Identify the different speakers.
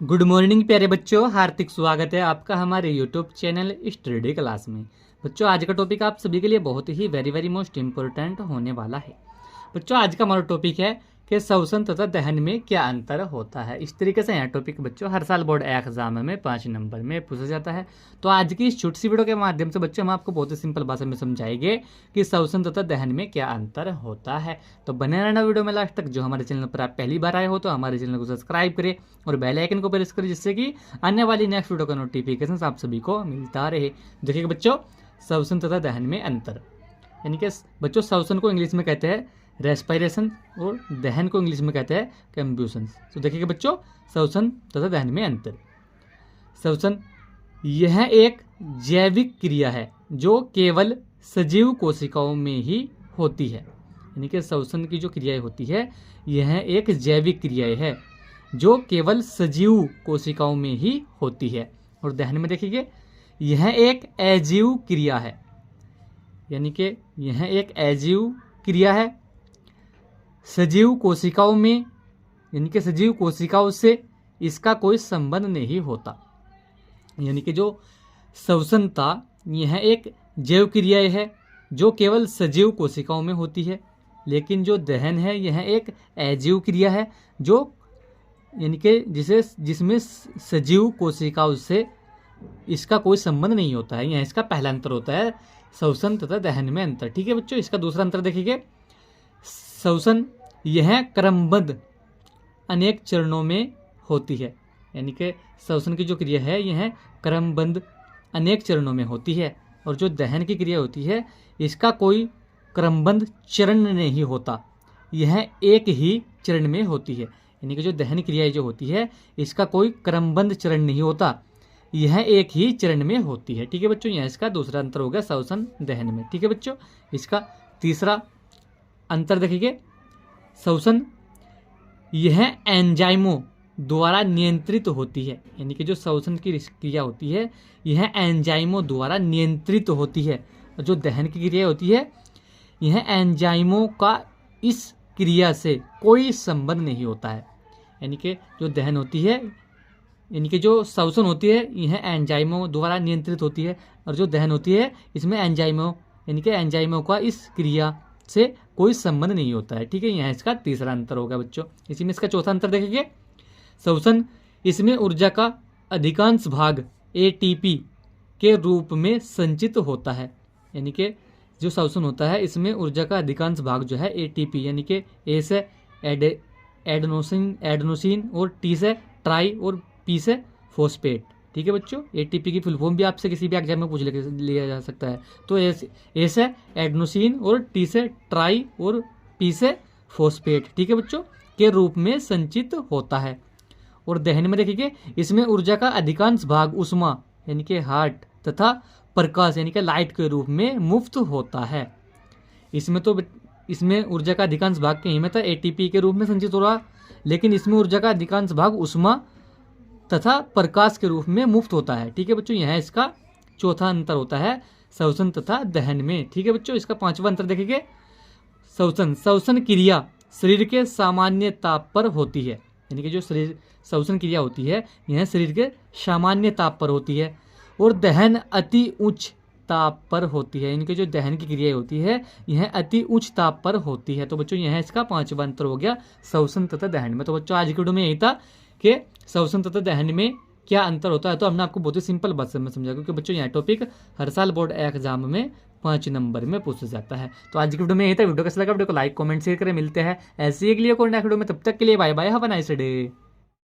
Speaker 1: Good morning प्यारे बच्चों, हार्दिक स्वागत है आपका हमारे यूट्यूब चैनल स्टडी क्लास में। बच्चों आज का टॉपिक आप सभी के लिए बहुत ही वेरी मोस्ट इम्पोर्टेंट होने वाला है। बच्चों आज का हमारा टॉपिक है कि श्वसन तथा दहन में क्या अंतर होता है। इस तरीके से यह टॉपिक बच्चों हर साल बोर्ड एग्जाम में 5 नंबर में पूछा जाता है। तो आज की इस छोटी सी वीडियो के माध्यम से बच्चों हम आपको बहुत ही सिंपल भाषा में समझाएंगे कि श्वसन तथा दहन में क्या अंतर होता है। तो बने रहना वीडियो में लास्ट तक। जो हमारे चैनल पर आप पहली बार आए हो तो हमारे चैनल को सब्सक्राइब करें और बेल आइकन को प्रेस करें, जिससे कि आने वाली नेक्स्ट वीडियो का नोटिफिकेशन आप सभी को मिलता रहे। देखिए बच्चों, श्वसन तथा दहन में अंतर, यानी कि बच्चों श्वसन को इंग्लिश में कहते हैं रेस्पिरेशन और दहन को इंग्लिश में कहते हैं कंब्यूशन। तो देखिए बच्चों, श्वसन तथा दहन में अंतर। श्वसन यह एक जैविक क्रिया है जो केवल सजीव कोशिकाओं में ही होती है। यानी कि श्वसन की जो क्रियाएं होती है यह एक जैविक क्रिया है जो केवल सजीव कोशिकाओं में ही होती है। और दहन में देखिए यह एक अजीव क्रिया है, यानी कि यह एक अजीव क्रिया है सजीव कोशिकाओं में, यानी कि सजीव कोशिकाओं से इसका कोई संबंध नहीं होता। यानी कि जो श्वसन था यह एक जैव क्रिया है जो केवल सजीव कोशिकाओं में होती है, लेकिन जो दहन है यह एक अजीव क्रिया है जो यानी कि जिसमें सजीव कोशिकाओं से इसका कोई संबंध नहीं होता है। यह इसका पहला अंतर होता है श्वसन तथा दहन में अंतर। ठीक है बच्चों, इसका दूसरा अंतर देखिए, श्वसन यह क्रमबद्ध अनेक चरणों में होती है। यानी कि श्वसन की जो क्रिया है यह क्रमबद्ध अनेक चरणों में होती है, और जो दहन की क्रिया होती है इसका कोई क्रमबद्ध चरण नहीं होता, यह एक ही चरण में होती है। यानी कि जो दहन क्रिया जो होती है इसका कोई क्रमबद्ध चरण नहीं होता, यह एक ही चरण में होती है। ठीक है बच्चों, यह इसका दूसरा अंतर हो गया श्वसन दहन में। ठीक है बच्चों, इसका तीसरा अंतर देखिए, श्वसन यह एंजाइमों द्वारा नियंत्रित होती है। यानी कि जो श्वसन की क्रिया होती है यह एंजाइमों द्वारा नियंत्रित होती है, और जो दहन की क्रिया होती है यह एंजाइमों का इस क्रिया से कोई संबंध नहीं होता है। यानी कि जो दहन होती है, यानी कि जो श्वसन होती है यह एंजाइमों द्वारा नियंत्रित होती है, और जो दहन होती है इसमें एंजाइमों यानी कि एंजाइमों का इस क्रिया से कोई संबंध नहीं होता है। ठीक है, यह इसका तीसरा अंतर होगा बच्चों। इसी में इसका चौथा अंतर देखिए, श्वसन इसमें ऊर्जा का अधिकांश भाग एटीपी के रूप में संचित होता है। यानी कि जो श्वसन होता है इसमें ऊर्जा का अधिकांश भाग जो है एटीपी, यानी कि ए से एडेनोसिन और टी से ट्राई और पी से फॉस्फेट। ठीक है बच्चों, एटीपी की फुल फॉर्म भी आपसे किसी भी एग्जाम में पूछ लिया जा सकता है। तो ए से एडेनोसिन और टी से ट्राई और पी से फॉस्फेट, ठीक है बच्चों, के रूप में संचित होता है। और दहन में देखिए इसमें ऊर्जा का अधिकांश भाग ऊष्मा यानी कि हार्ट तथा प्रकाश यानी कि लाइट के रूप में मुफ्त होता है। इसमें ऊर्जा का अधिकांश भाग कहीं में था एटीपी के रूप में संचित हो रहा, लेकिन इसमें ऊर्जा का अधिकांश भाग ऊष्मा तथा प्रकाश के रूप में मुफ्त होता है। ठीक है बच्चों, यह इसका चौथा अंतर होता है श्वसन तथा दहन में। ठीक है बच्चों, इसका पांचवा अंतर देखिए, श्वसन क्रिया शरीर के सामान्य ताप पर होती है। यानी कि जो श्वसन क्रिया होती है यह शरीर के सामान्य ताप पर होती है, और दहन अति उच्च ताप पर होती है। यानी कि जो दहन की क्रिया होती है यह अति उच्च ताप पर होती है। तो बच्चों यह इसका पांचवा अंतर हो गया श्वसन तथा दहन में। तो बच्चों आज की वीडियो में यही था कि श्वसन तथा दहन में क्या अंतर होता है। तो हमने आपको बहुत ही सिंपल भाषा में समझा, क्योंकि बच्चों यह टॉपिक हर साल बोर्ड एग्जाम में 5 नंबर में पूछा जाता है। तो आज की वीडियो में यही था। वीडियो कैसा लगा वीडियो को लाइक कमेंट शेयर करें। मिलते हैं ऐसे ही अगली और नेक्स्ट वीडियो में, तब तक के लिए bye bye, have a nice day.